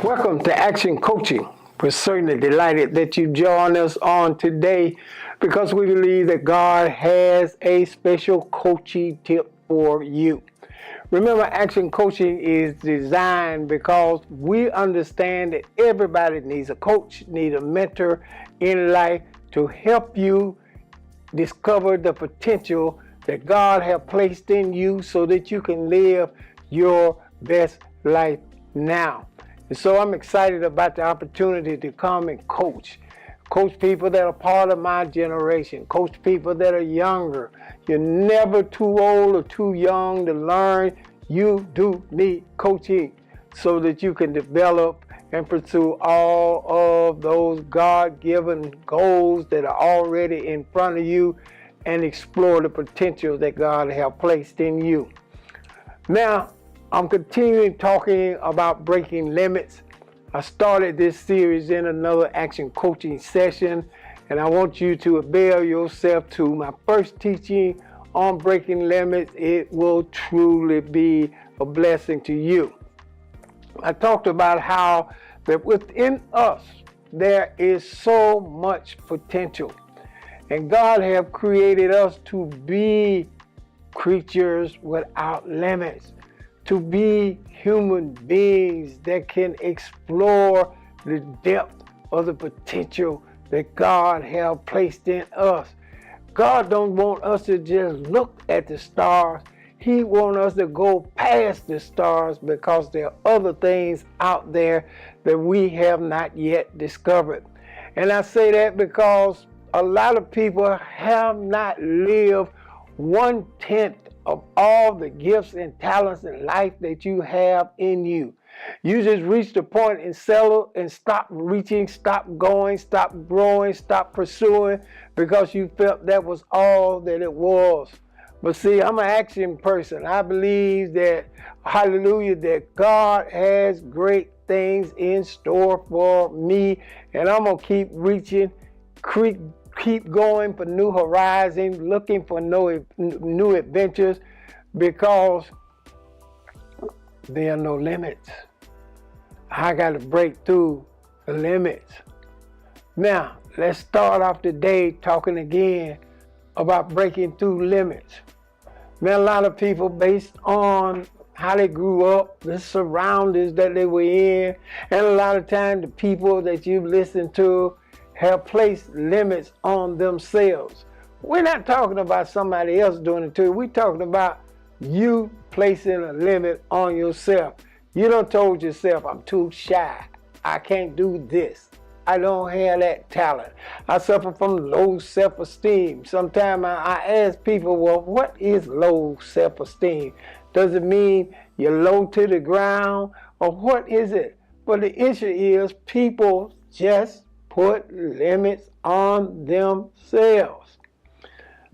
Welcome to Action Coaching. We're certainly delighted that you join us on today because we believe that God has a special coaching tip for you. Remember, Action Coaching is designed because we understand that everybody needs a coach, needs a mentor in life to help you discover the potential that God has placed in you so that you can live your best life now. And so I'm excited about the opportunity to come and coach people that are part of my generation, coach people that are younger. You're never too old or too young to learn. You do need coaching so that you can develop and pursue all of those God-given goals that are already in front of you and explore the potential that God has placed in you. Now, I'm continuing talking about breaking limits. I started this series in another action coaching session, and I want you to avail yourself to my first teaching on breaking limits. It will truly be a blessing to you. I talked about how that within us there is so much potential, and God has created us to be creatures without limits, to be human beings that can explore the depth of the potential that God has placed in us. God don't want us to just look at the stars. He wants us to go past the stars because there are other things out there that we have not yet discovered. And I say that because a lot of people have not lived 1/10 of all the gifts and talents in life that you have in you. You just reached a point and settled and stopped reaching, stopped going, stopped growing, stopped pursuing because you felt that was all that it was. But see, I'm an action person. I believe that, hallelujah, that God has great things in store for me, and I'm going to keep reaching, keep going for new horizons, looking for new adventures, because there are no limits. I got to break through the limits. Now, let's start off today talking again about breaking through limits. Now, a lot of people, based on how they grew up, the surroundings that they were in, and a lot of times the people that you listen to have placed limits on themselves. We're not talking about somebody else doing it to you. We're talking about you placing a limit on yourself. You done told yourself, I'm too shy. I can't do this. I don't have that talent. I suffer from low self-esteem. Sometimes I ask people, well, what is low self-esteem? Does it mean you're low to the ground, or what is it? But the issue is people just put limits on themselves.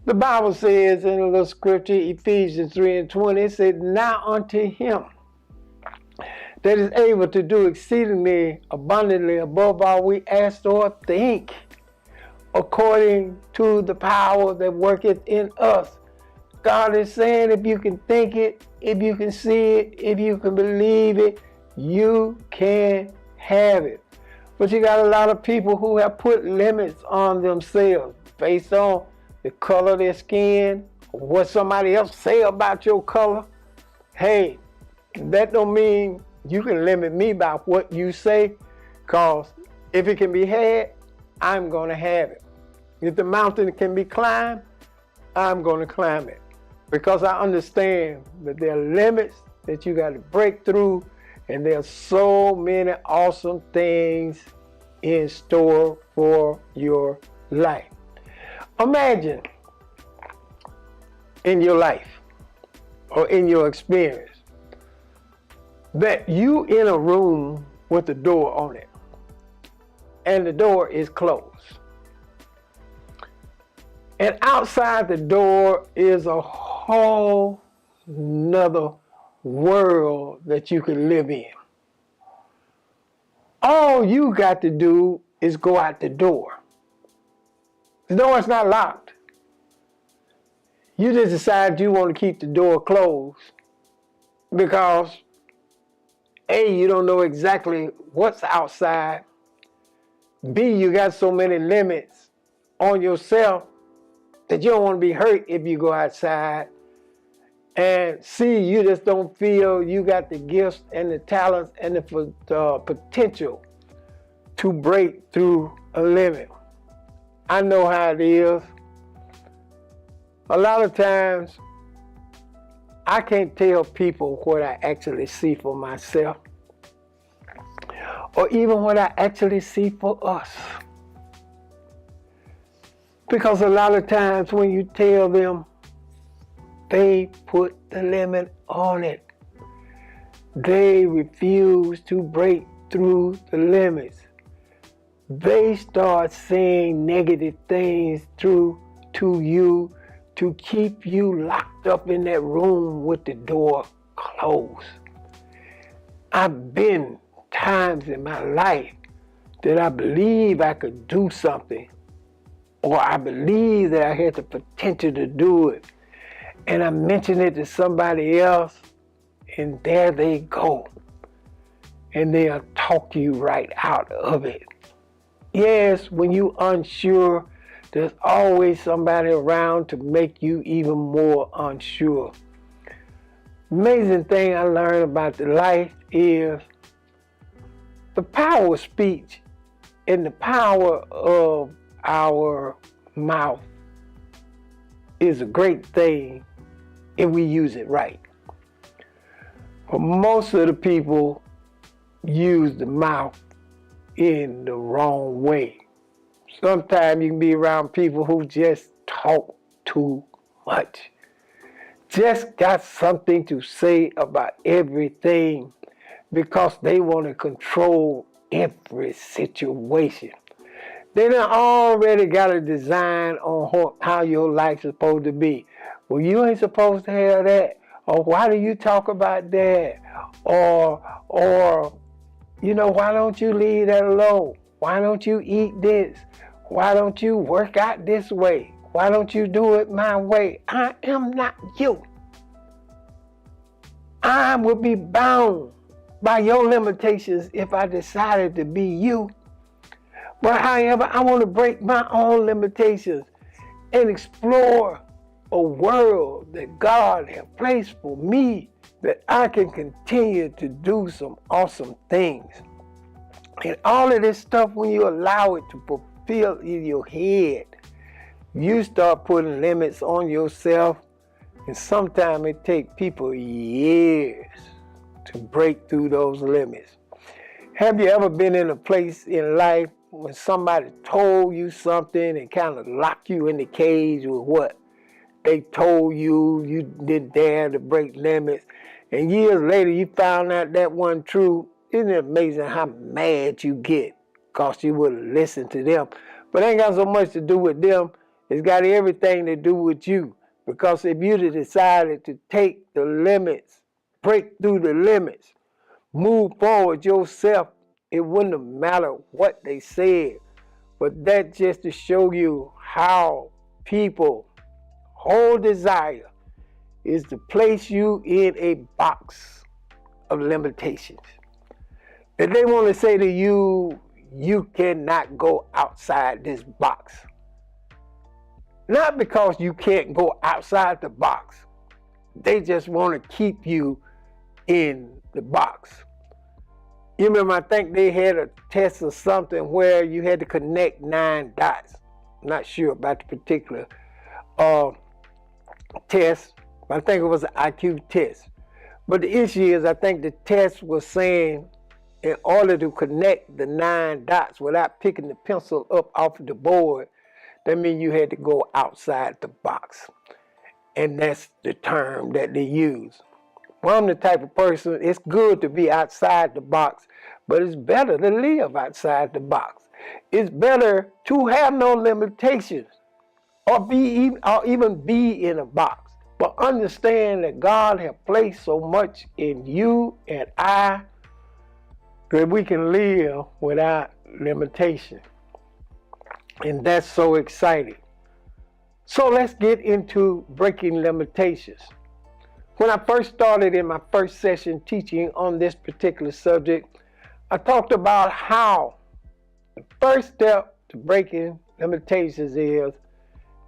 The Bible says in a little scripture, Ephesians 3:20, it said, now unto him that is able to do exceedingly abundantly above all we ask or think, according to the power that worketh in us. God is saying if you can think it, if you can see it, if you can believe it, you can have it. But you got a lot of people who have put limits on themselves based on the color of their skin, or what somebody else say about your color. Hey, that don't mean you can limit me by what you say, because if it can be had, I'm going to have it. If the mountain can be climbed, I'm going to climb it, because I understand that there are limits that you got to break through. And there's so many awesome things in store for your life. Imagine in your life or in your experience that you in a room with a door on it and the door is closed. And outside the door is a whole nother world that you can live in. All you got to do is go out the door. The door is not locked. You just decide you want to keep the door closed because A, you don't know exactly what's outside. B, you got so many limits on yourself that you don't want to be hurt if you go outside. And C, you just don't feel you got the gifts and the talents and the potential to break through a limit. I know how it is. A lot of times, I can't tell people what I actually see for myself, or even what I actually see for us. Because a lot of times when you tell them, they put the limit on it. They refuse to break through the limits. They start saying negative things to you to keep you locked up in that room with the door closed. I've been times in my life that I believe I could do something, or I believe that I had the potential to do it, and I mention it to somebody else, and there they go, and they'll talk you right out of it. Yes, when you're unsure, there's always somebody around to make you even more unsure. Amazing thing I learned about the life is the power of speech and the power of our mouth is a great thing if we use it right. But most of the people use the mouth in the wrong way. Sometimes you can be around people who just talk too much. Just got something to say about everything because they want to control every situation. They done already got a design on how your life is supposed to be. Well, you ain't supposed to have that. Or why do you talk about that? Or why don't you leave that alone? Why don't you eat this? Why don't you work out this way? Why don't you do it my way? I am not you. I would be bound by your limitations if I decided to be you. But however, I want to break my own limitations and explore a world that God has placed for me, that I can continue to do some awesome things. And all of this stuff, when you allow it to fulfill in your head, you start putting limits on yourself, and sometimes it takes people years to break through those limits. Have you ever been in a place in life when somebody told you something and kind of locked you in the cage with what they told you, you didn't dare to break limits, and years later you found out that wasn't true? Isn't it amazing how mad you get because you would have listened to them? But it ain't got so much to do with them. It's got everything to do with you. Because if you'd have decided to take the limits, break through the limits, move forward yourself, it wouldn't have mattered what they said. But that just to show you how people whole desire is to place you in a box of limitations. That they want to say to you, you cannot go outside this box. Not because you can't go outside the box. They just want to keep you in the box. You remember, I think they had a test or something where you had to connect 9 dots. I'm not sure about the particular test, but I think it was an IQ test. But the issue is, I think the test was saying, in order to connect the 9 dots without picking the pencil up off the board, that means you had to go outside the box. And that's the term that they use. Well, I'm the type of person, it's good to be outside the box, but it's better to live outside the box. It's better to have no limitations or even be in a box. But understand that God has placed so much in you and I that we can live without limitation. And that's so exciting. So let's get into breaking limitations. When I first started in my first session teaching on this particular subject, I talked about how the first step to breaking limitations is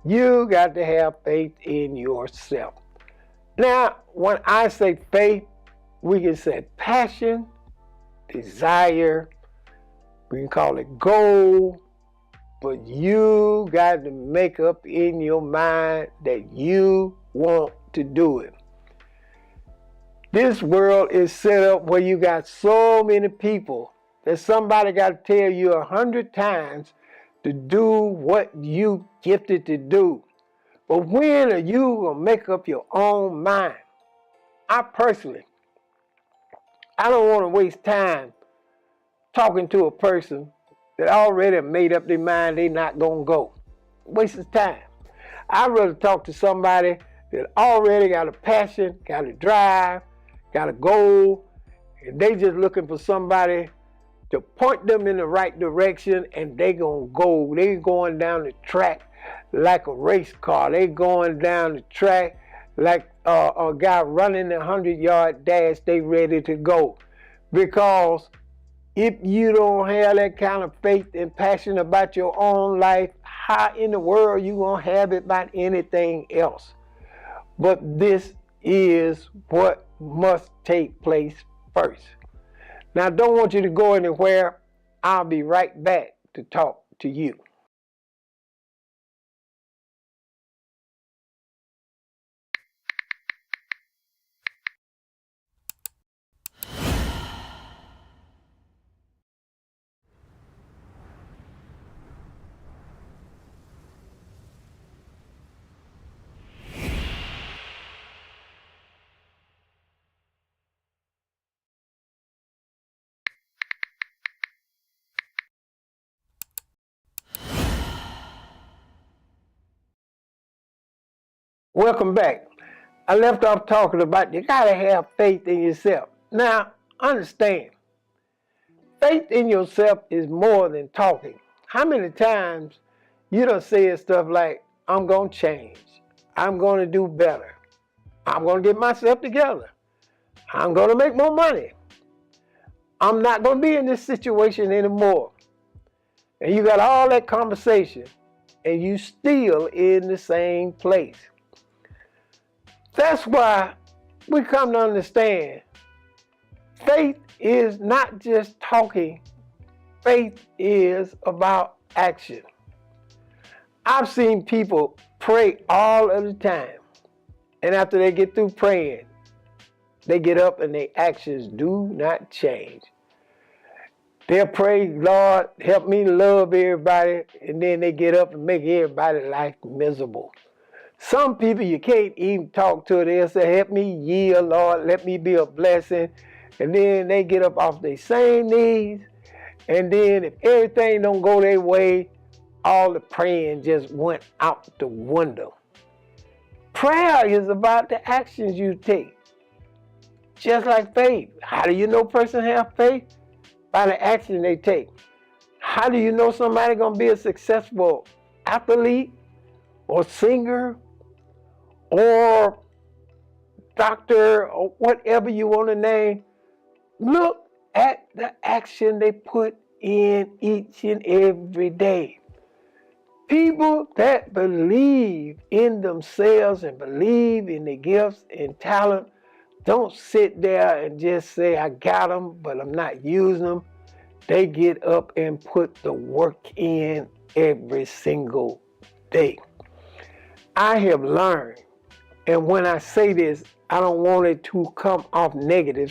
you got to have faith in yourself. Now, when I say faith, we can say passion, desire, we can call it goal, but you got to make up in your mind that you want to do it. This world is set up where you got so many people that somebody got to tell you 100 times to do what you gifted to do. But when are you going to make up your own mind? I personally, I don't want to waste time talking to a person that already made up their mind they're not going to go. Waste of time. I'd rather talk to somebody that already got a passion, got a drive, got a goal, and they just looking for somebody to point them in the right direction, and they gonna go. They going down the track like a race car. They going down the track like a guy running a 100-yard dash. They ready to go. Because if you don't have that kind of faith and passion about your own life, how in the world you gonna have it about anything else? But this is what must take place first. Now, I don't want you to go anywhere. I'll be right back to talk to you. Welcome back. I left off talking about you gotta have faith in yourself. Now, understand, faith in yourself is more than talking. How many times you done said stuff like, I'm gonna change, I'm gonna do better, I'm gonna get myself together, I'm gonna make more money, I'm not gonna be in this situation anymore. And you got all that conversation and you still in the same place. That's why we come to understand faith is not just talking. Faith is about action. I've seen people pray all of the time, and after they get through praying, they get up and their actions do not change. They'll pray, Lord, help me to love everybody, and then they get up and make everybody's life miserable. Some people you can't even talk to. They'll say, help me yield, Lord, let me be a blessing. And then they get up off their same knees. And then if everything don't go their way, all the praying just went out the window. Prayer is about the actions you take. Just like faith. How do you know a person have faith? By the action they take. How do you know somebody gonna be a successful athlete or singer or doctor or whatever you want to name? Look at the action they put in each and every day. People that believe in themselves and believe in their gifts and talent don't sit there and just say, I got them, but I'm not using them. They get up and put the work in every single day. I have learned, and when I say this, I don't want it to come off negative.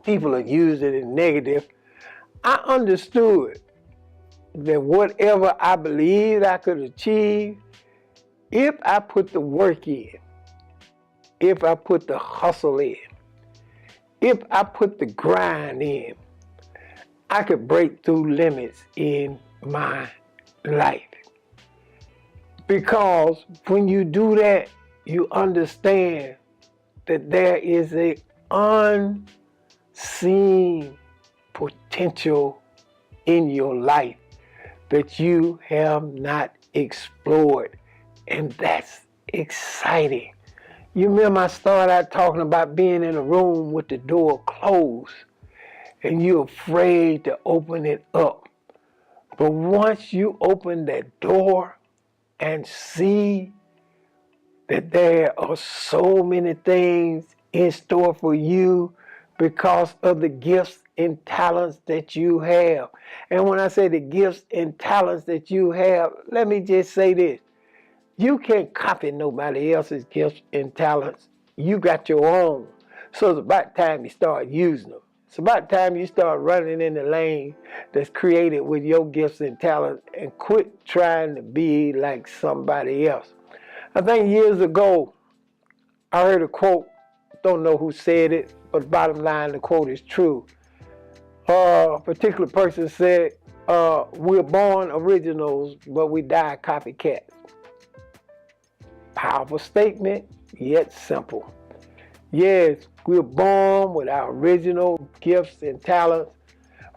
People are using it negative. I understood that whatever I believed I could achieve, if I put the work in, if I put the hustle in, if I put the grind in, I could break through limits in my life. Because when you do that, you understand that there is a unseen potential in your life that you have not explored. And that's exciting. You remember I started out talking about being in a room with the door closed and you're afraid to open it up. But once you open that door and see that there are so many things in store for you because of the gifts and talents that you have. And when I say the gifts and talents that you have, let me just say this. You can't copy nobody else's gifts and talents. You got your own. So it's about time you start using them. It's about time you start running in the lane that's created with your gifts and talents and quit trying to be like somebody else. I think years ago, I heard a quote, don't know who said it, but bottom line, the quote is true. A particular person said, we're born originals, but we die copycats. Powerful statement, yet simple. Yes, we're born with our original gifts and talents,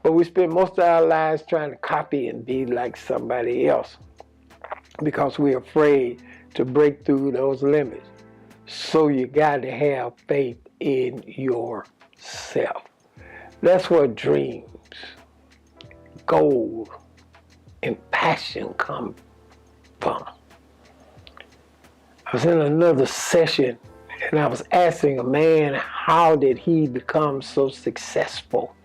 but we spend most of our lives trying to copy and be like somebody else because we're afraid to break through those limits. So you got to have faith in yourself. That's where dreams, goals, and passion come from. I was in another session and I was asking a man, how did he become so successful?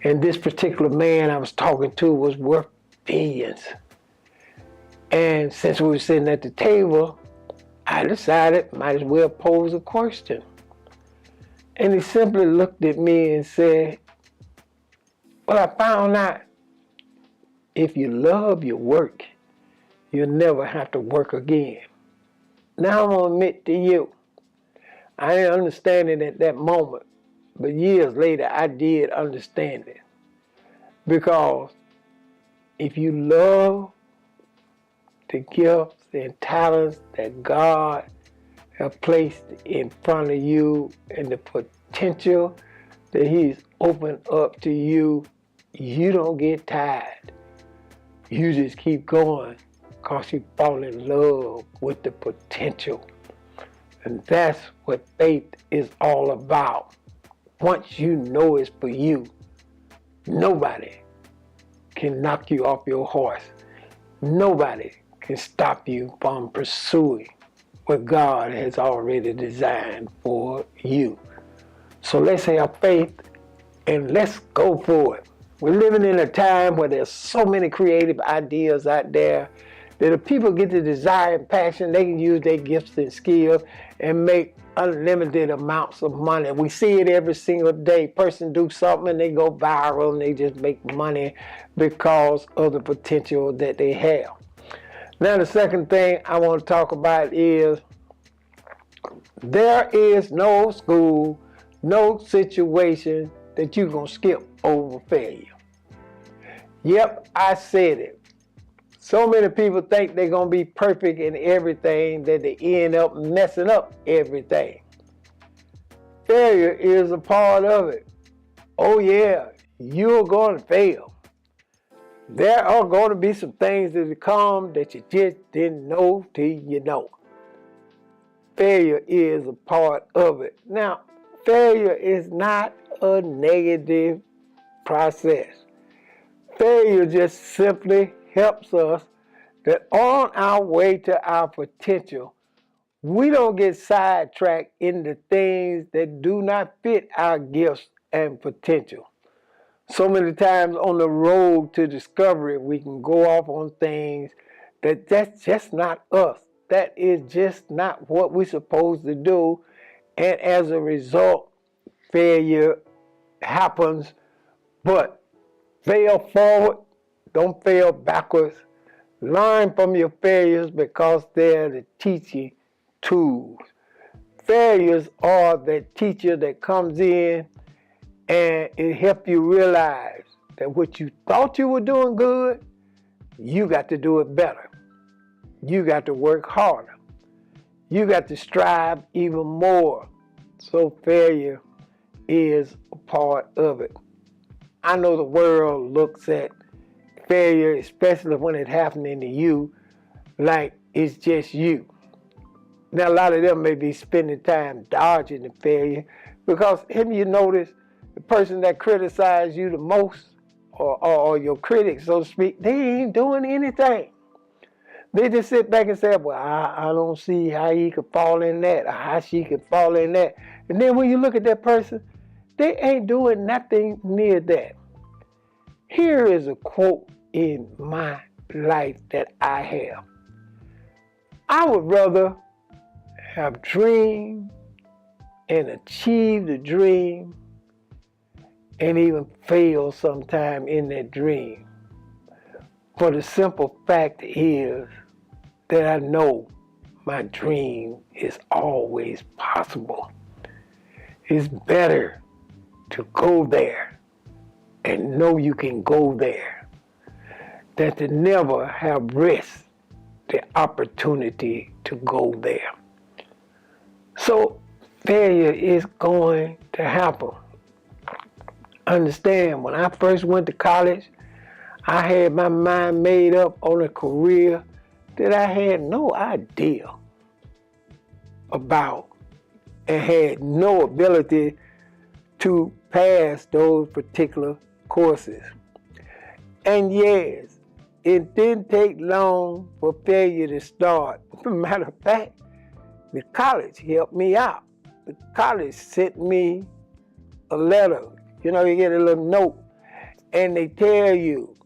And this particular man I was talking to was worth billions. And since we were sitting at the table, I decided might as well pose a question. And he simply looked at me and said, well, I found out if you love your work, you'll never have to work again. Now I'm going to admit to you, I didn't understand it at that moment, but years later I did understand it. Because if you love the gifts and talents that God has placed in front of you and the potential that He's opened up to you, you don't get tired. You just keep going because you fall in love with the potential. And that's what faith is all about. Once you know it's for you, nobody can knock you off your horse. Nobody can stop you from pursuing what God has already designed for you. So let's have faith and let's go for it. We're living in a time where there's so many creative ideas out there that if people get the desire and passion, they can use their gifts and skills and make unlimited amounts of money. We see it every single day. Person do something and they go viral and they just make money because of the potential that they have. Now the second thing I want to talk about is there is no school, no situation that you're going to skip over failure. Yep, I said it. So many people think they're going to be perfect in everything that they end up messing up everything. Failure is a part of it. Oh yeah, you're going to fail. There are going to be some things that come that you just didn't know till you know. Failure is a part of it. Now, failure is not a negative process. Failure just simply helps us that on our way to our potential, we don't get sidetracked into things that do not fit our gifts and potential. So many times on the road to discovery, we can go off on things that's just not us. That is just not what we're supposed to do. And as a result, failure happens. But fail forward, don't fail backwards. Learn from your failures because they're the teaching tools. Failures are the teacher that comes in and it helps you realize that what you thought you were doing good, you got to do it better. You got to work harder. You got to strive even more. So failure is a part of it. I know the world looks at failure, especially when it's happening to you, like it's just you. Now, a lot of them may be spending time dodging the failure because, have you noticed, the person that criticizes you the most, or your critics, so to speak, they ain't doing anything. They just sit back and say, well, I don't see how he could fall in that, or how she could fall in that. And then when you look at that person, they ain't doing nothing near that. Here is a quote in my life that I have. I would rather have dreamed and achieved a dream and even fail sometime in that dream. For the simple fact is that I know my dream is always possible. It's better to go there and know you can go there than to never have risked the opportunity to go there. So failure is going to happen. Understand, when I first went to college, I had my mind made up on a career that I had no idea about and had no ability to pass those particular courses. And yes, it didn't take long for failure to start. Matter of fact, the college helped me out. The college sent me a letter. You know, you get a little note, and they tell you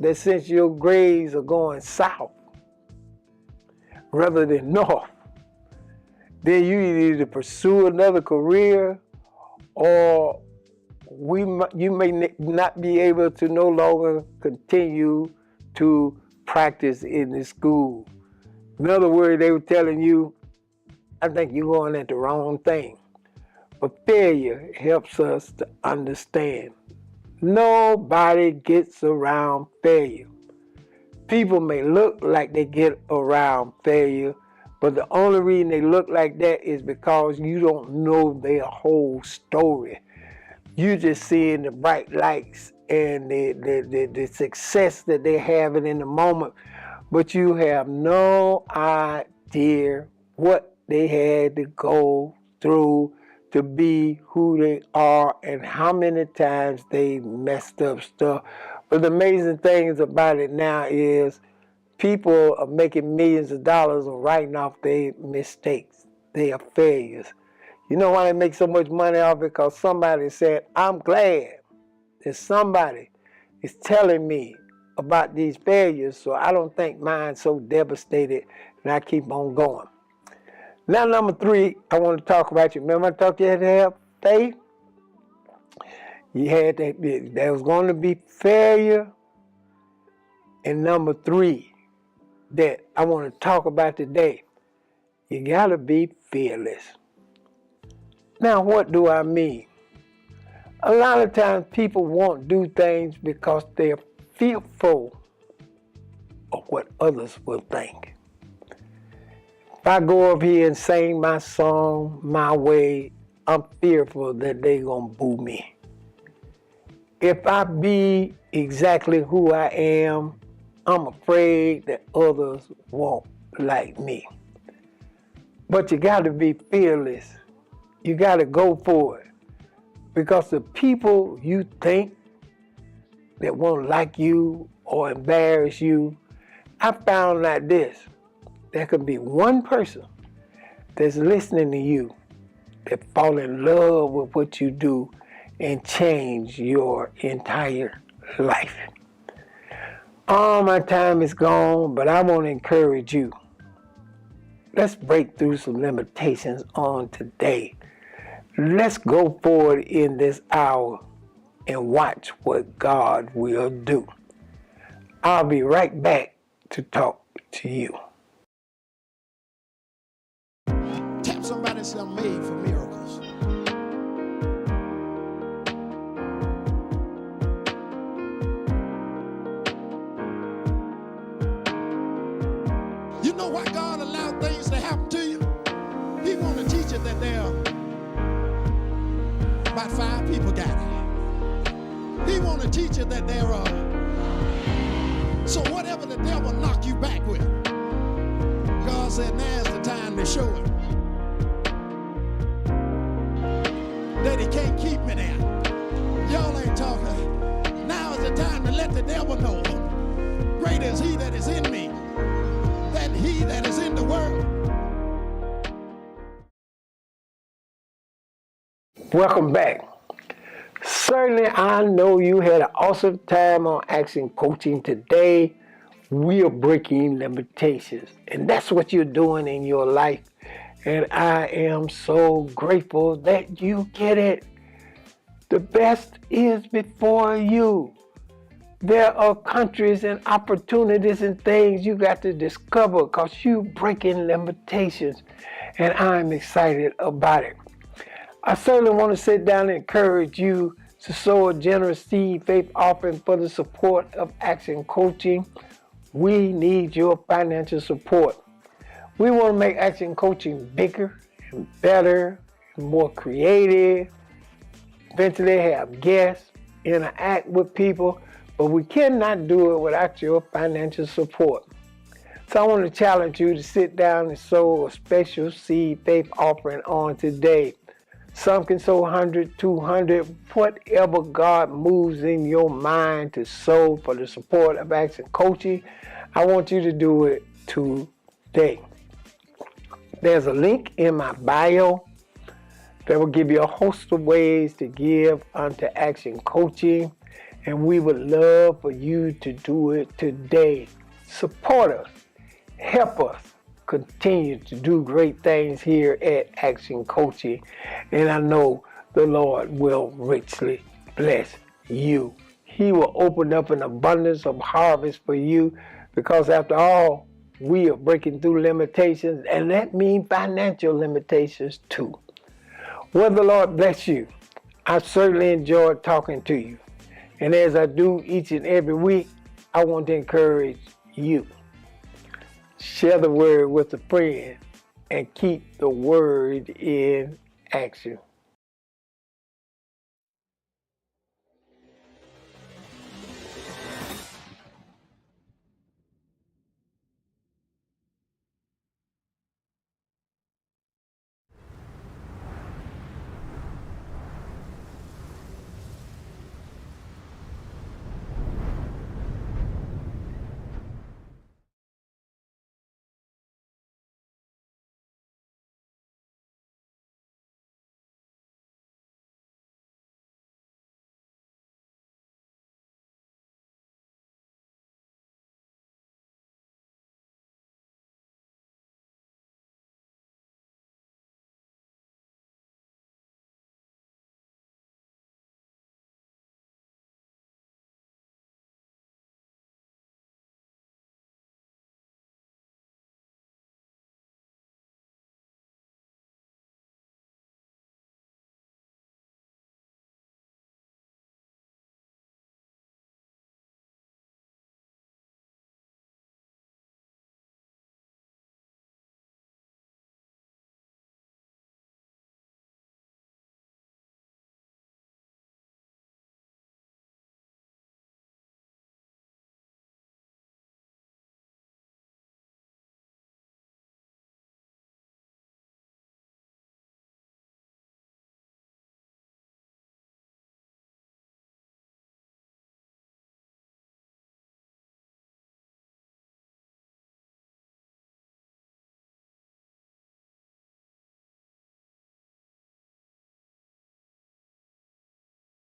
that since your grades are going south rather than north, then you either pursue another career or you may not be able to no longer continue to practice in the school. In other words, they were telling you, I think you're going at the wrong thing. But failure helps us to understand. Nobody gets around failure. People may look like they get around failure, but the only reason they look like that is because you don't know their whole story. You just seeing the bright lights and the success that they're having in the moment, but you have no idea what they had to go through to be who they are and how many times they messed up stuff. But the amazing things about it now is people are making millions of dollars and writing off their mistakes, their failures. You know why they make so much money off it? Because somebody said, I'm glad that somebody is telling me about these failures, so I don't think mine's so devastated, and I keep on going. Now, number 3, I want to talk about you. Remember I talked to you had to have faith? You had that, there was going to be failure. And number 3 that I want to talk about today, you got to be fearless. Now, what do I mean? A lot of times people won't do things because they're fearful of what others will think. If I go up here and sing my song my way, I'm fearful that they're going to boo me. If I be exactly who I am, I'm afraid that others won't like me. But you got to be fearless. You got to go for it. Because the people you think that won't like you or embarrass you, I found like this. There could be one person that's listening to you that fall in love with what you do and change your entire life. All my time is gone, but I want to encourage you. Let's break through some limitations on today. Let's go forward in this hour and watch what God will do. I'll be right back to talk to you. Tap somebody and say, I'm made for miracles. You know why God allowed things to happen to you? He want to teach you that there are about 5 people got it. He want to teach you that there are. So whatever the devil knock you back with, God said now's the time to show it. That he can't keep me there. Y'all ain't talking. Now is the time to let the devil know. Greater is he that is in me than he that is in the world. Welcome back. Certainly, I know you had an awesome time on Action Coaching today. We are breaking limitations, and that's what you're doing in your life. And I am so grateful that you get it. The best is before you. There are countries and opportunities and things you got to discover because you're breaking limitations, and I'm excited about it. I certainly want to sit down and encourage you to sow a generous seed faith offering for the support of Action Coaching. We need your financial support. We want to make Action Coaching bigger and better and more creative, eventually have guests, interact with people, but we cannot do it without your financial support. So I want to challenge you to sit down and sow a special seed faith offering on today. Some can sow 100, 200, whatever God moves in your mind to sow for the support of Action Coaching. I want you to do it today. There's a link in my bio that will give you a host of ways to give unto Action Coaching, and we would love for you to do it today. Support us, help us continue to do great things here at Action Coaching, and I know the Lord will richly bless you. He will open up an abundance of harvest for you, because after all, we are breaking through limitations, and that means financial limitations too. Well, the Lord bless you. I certainly enjoyed talking to you, and as I do each and every week, I want to encourage you. Share the word with a friend and keep the word in action.